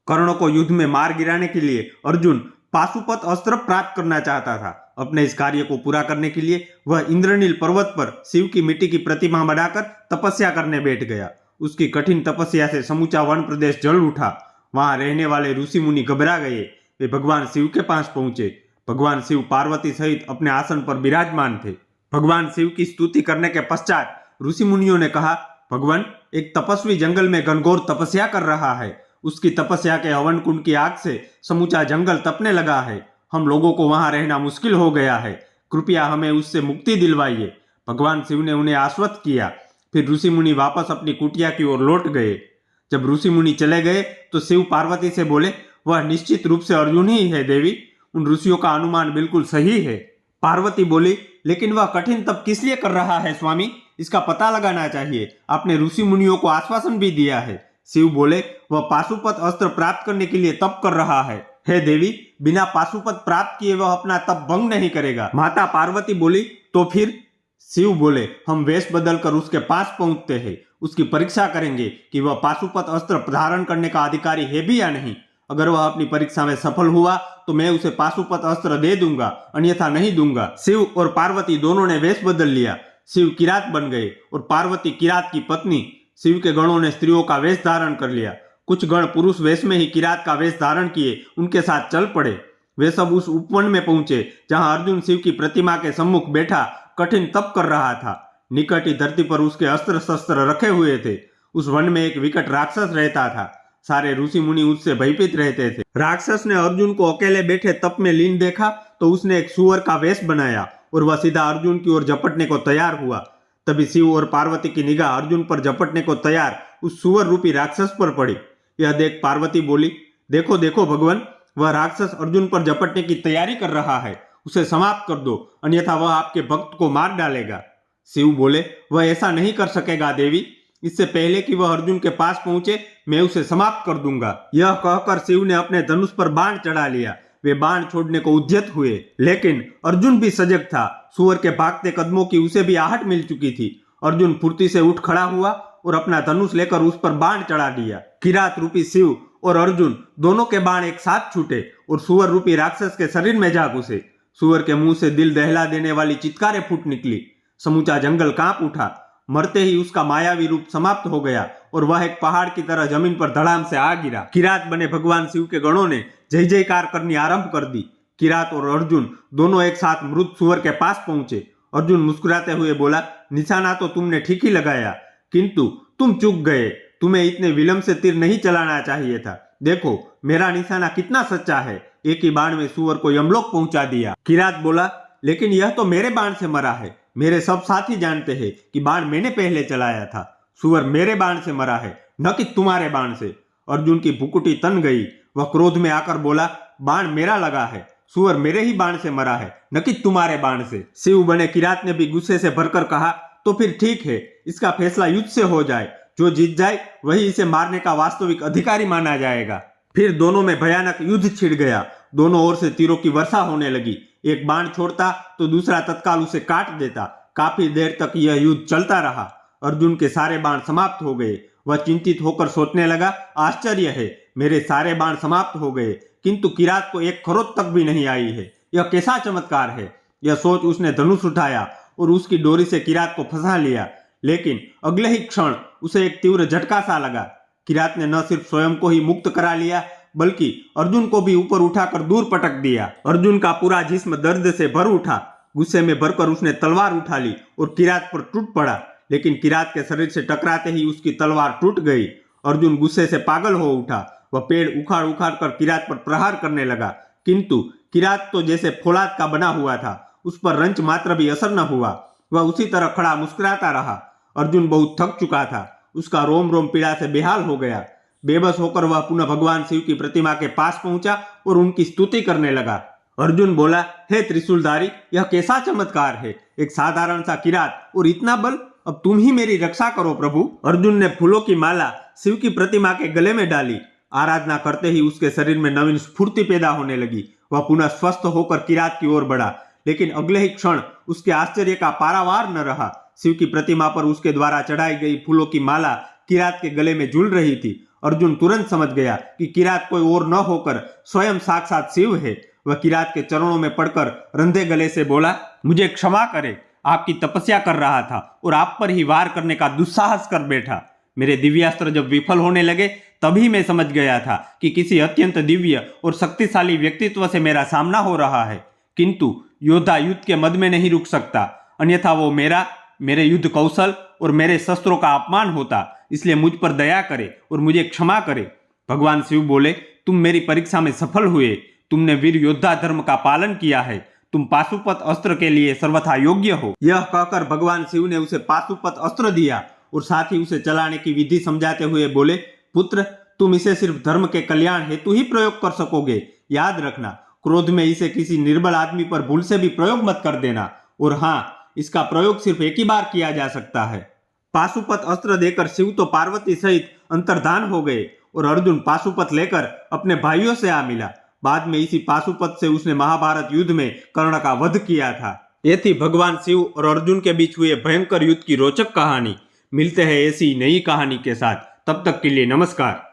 कर्ण को युद्ध में मार गिराने के लिए अर्जुन पाशुपत अस्त्र प्राप्त करना चाहता था। अपने इस कार्य को पूरा करने के लिए वह इंद्रनील पर्वत पर शिव की मिट्टी की प्रतिमा बनाकर तपस्या करने बैठ गया। उसकी कठिन तपस्या से समूचा वन प्रदेश जल उठा। वहां रहने वाले ऋषि मुनि घबरा गए। वे भगवान शिव के पास पहुंचे। भगवान शिव पार्वती सहित अपने आसन पर विराजमान थे। भगवान शिव की स्तुति करने के पश्चात ऋषि मुनियों ने कहा, भगवान, एक तपस्वी जंगल में घनघोर तपस्या कर रहा है। उसकी तपस्या के हवन कुंड की आग से समूचा जंगल तपने लगा है। हम लोगों को वहां रहना मुश्किल हो गया है। कृपया हमें उससे मुक्ति दिलवाइए। भगवान शिव ने उन्हें आश्वस्त किया। फिर ऋषि मुनि वापस अपनी कुटिया की ओर लौट गए। जब ऋषि मुनि चले गए तो शिव पार्वती से बोले, वह निश्चित रूप से अर्जुन ही है देवी। उन ऋषियों का अनुमान बिल्कुल सही है। पार्वती बोली, लेकिन वह कठिन तप किस लिए कर रहा है स्वामी? इसका पता लगाना चाहिए। आपने ऋषि मुनियों को आश्वासन भी दिया है। शिव बोले, वह पाशुपत अस्त्र प्राप्त करने के लिए तप कर रहा है। हे देवी, बिना पाशुपत प्राप्त किए वह अपना तप भंग नहीं करेगा। माता पार्वती बोली, तो फिर? शिव बोले, हम वेश बदलकर उसके पास पहुंचते हैं। उसकी परीक्षा करेंगे कि वह पाशुपत अस्त्र धारण करने का अधिकारी है भी या नहीं। अगर वह अपनी परीक्षा में सफल हुआ तो मैं उसे पाशुपत अस्त्र दे दूंगा, अन्यथा नहीं दूंगा। शिव और पार्वती दोनों ने वेश बदल लिया। शिव किरात बन गए और पार्वती किरात की पत्नी। शिव के गणों ने स्त्रियों का वेश धारण कर लिया। कुछ गण पुरुष वेश में ही किरात का वेश धारण किए उनके साथ चल पड़े। वे सब उस उपवन में पहुंचे जहां अर्जुन शिव की प्रतिमा के सम्मुख बैठा कठिन तप कर रहा था। निकट ही धरती पर उसके अस्त्र शस्त्र रखे हुए थे। उस वन में एक विकट राक्षस रहता था। सारे ऋषि मुनि उससे भयभीत रहते थे। राक्षस ने अर्जुन को अकेले बैठे तप में लीन देखा तो उसने एक सुअर का वेश बनाया और वह सीधा अर्जुन की ओर झपटने को तैयार हुआ। तभी शिव और पार्वती की निगाह अर्जुन पर झपटने को तैयार उस सुअर रूपी राक्षस पर पड़ी। यह देख पार्वती बोली, देखो देखो भगवान, वह राक्षस अर्जुन पर झपटने की तैयारी कर रहा है। उसे समाप्त कर दो, अन्यथा वह आपके भक्त को मार डालेगा। शिव बोले, वह ऐसा नहीं कर सकेगा देवी। इससे पहले कि वह अर्जुन के पास पहुंचे मैं उसे समाप्त कर दूंगा। यह कहकर शिव ने अपने धनुष पर बाण चढ़ा लिया। वे बाण छोड़ने को उद्यत हुए, लेकिन अर्जुन भी सजग था। सुअर के भागते कदमों की उसे भी आहट मिल चुकी थी। अर्जुन फुर्ती से उठ खड़ा हुआ और अपना धनुष लेकर उस पर बाण चढ़ा दिया। किरात रूपी शिव और अर्जुन दोनों के बाण एक साथ छूटे और सुअर रूपी राक्षस के शरीर में जा घुसे। सुअर के मुंह से दिल दहला देने वाली चित्कारें फूट निकली। समूचा जंगल कांप उठा। मरते ही उसका मायावी रूप समाप्त हो गया और वह एक पहाड़ की तरह जमीन पर धड़ाम से आ गिरा। किरात बने भगवान शिव के गणों ने जय जयकार करनी आरंभ कर दी। किरात और अर्जुन दोनों एक साथ मृत सुअर के पास पहुंचे। अर्जुन मुस्कुराते हुए बोला, निशाना तो तुमने ठीक ही लगाया, किंतु तुम चूक गए। तुम्हें इतने विलंब से तीर नहीं चलाना चाहिए था। देखो मेरा निशाना कितना सच्चा है। एक ही बाण में सुअर को यमलोक पहुंचा दिया। किरात बोला, लेकिन यह तो मेरे बाण से मरा है। मेरे सब साथी जानते हैं कि बाण मैंने पहले चलाया था। सुअर मेरे बाण से मरा है, न कि तुम्हारे बाण से। अर्जुन की भुकुटी तन गई। वह क्रोध में आकर बोला, बाण मेरा लगा है, सुअर मेरे ही बाण से मरा है, न कि तुम्हारे बाण से। शिव बने किरात ने भी गुस्से से भरकर कहा, तो फिर ठीक है, इसका फैसला युद्ध से हो जाए। जो जीत जाए वही इसे मारने का वास्तविक अधिकारी माना जाएगा। फिर दोनों में भयानक युद्ध छिड़ गया। दोनों ओर से तीरों की वर्षा होने लगी। एक बाण छोड़ता तो दूसरा तत्काल उसे काट देता। काफी देर तक यह युद्ध चलता रहा। अर्जुन के सारे बाण समाप्त हो गए। वह चिंतित होकर सोचने लगा, आश्चर्य है, मेरे सारे बाण समाप्त हो गए, किंतु किरात को एक खरोंच तक भी नहीं आई है। यह कैसा चमत्कार है। यह सोच उसने धनुष उठाया और उसकी डोरी से किरात को फंसा लिया। लेकिन अगले ही क्षण उसे एक तीव्र झटका सा लगा। किरात ने न सिर्फ स्वयं को ही मुक्त करा लिया, बल्कि अर्जुन को भी ऊपर उठाकर दूर पटक दिया। अर्जुन का पूरा जिस्म दर्द से भर उठा। गुस्से में भरकर उसने तलवार उठा ली और किरात पर टूट पड़ा। लेकिन किरात के शरीर से टकराते ही उसकी तलवार टूट गई। अर्जुन गुस्से से पागल हो उठा। वह पेड़ उखाड़ उखाड़ कर किरात पर प्रहार करने लगा, किंतु किरात तो जैसे फौलाद का बना हुआ था। उस पर रंच मात्र भी असर न हुआ। वह उसी तरह खड़ा मुस्कुराता रहा। अर्जुन बहुत थक चुका था। उसका रोम रोम पीड़ा से बेहाल हो गया। बेबस होकर वह पुनः भगवान शिव की प्रतिमा के पास पहुंचा और उनकी स्तुति करने लगा। अर्जुन बोला, हे त्रिशूलधारी, यह कैसा चमत्कार है। एक साधारण सा किरात और इतना बल। अब तुम ही मेरी रक्षा करो प्रभु। अर्जुन ने फूलों की माला शिव की प्रतिमा के गले में डाली। आराधना करते ही उसके शरीर में नवीन स्फूर्ति पैदा होने लगी। वह पुनः स्वस्थ होकर किरात की ओर बढ़ा। लेकिन अगले ही क्षण उसके आश्चर्य का पारावार न रहा। शिव की प्रतिमा पर उसके द्वारा चढ़ाई गई फूलों की माला किरात के गले में झूल रही थी। अर्जुन तुरंत समझ गया कि किरात कोई और न होकर स्वयं साक्षात शिव है। वह किरात के चरणों में पड़कर रंधे गले से बोला, मुझे क्षमा करे, आपकी तपस्या कर रहा था और आप पर ही वार करने का दुस्साहस कर बैठा। मेरे दिव्यास्त्र जब विफल होने लगे तभी मैं समझ गया था कि किसी अत्यंत दिव्य और शक्तिशाली व्यक्तित्व से मेरा सामना हो रहा है, किंतु योद्धा युद्ध के मद में नहीं रुक सकता, अन्यथा वो मेरे युद्ध कौशल और मेरे शस्त्रों का अपमान होता। इसलिए मुझ पर दया करे और मुझे क्षमा करे। भगवान शिव बोले, तुम मेरी परीक्षा में सफल हुए, तुमने वीर योद्धा धर्म का पालन किया है, तुम पाशुपत अस्त्र के लिए सर्वथा योग्य हो। यह कहकर भगवान शिव ने उसे पाशुपत अस्त्र दिया और साथ ही उसे चलाने की विधि समझाते हुए बोले, पुत्र, तुम इसे सिर्फ धर्म के कल्याण हेतु ही प्रयोग कर सकोगे। याद रखना, क्रोध में इसे किसी निर्बल आदमी पर भूल से भी प्रयोग मत कर देना, और हाँ, इसका प्रयोग सिर्फ एक ही बार किया जा सकता है। पाशुपत अस्त्र देकर शिव तो पार्वती सहित अंतर्धान हो गए और अर्जुन पाशुपत लेकर अपने भाइयों से आ मिला। बाद में इसी पाशुपत से उसने महाभारत युद्ध में कर्ण का वध किया था। ये थी भगवान शिव और अर्जुन के बीच हुए भयंकर युद्ध की रोचक कहानी। मिलते हैं ऐसी नई कहानी के साथ, तब तक के लिए नमस्कार।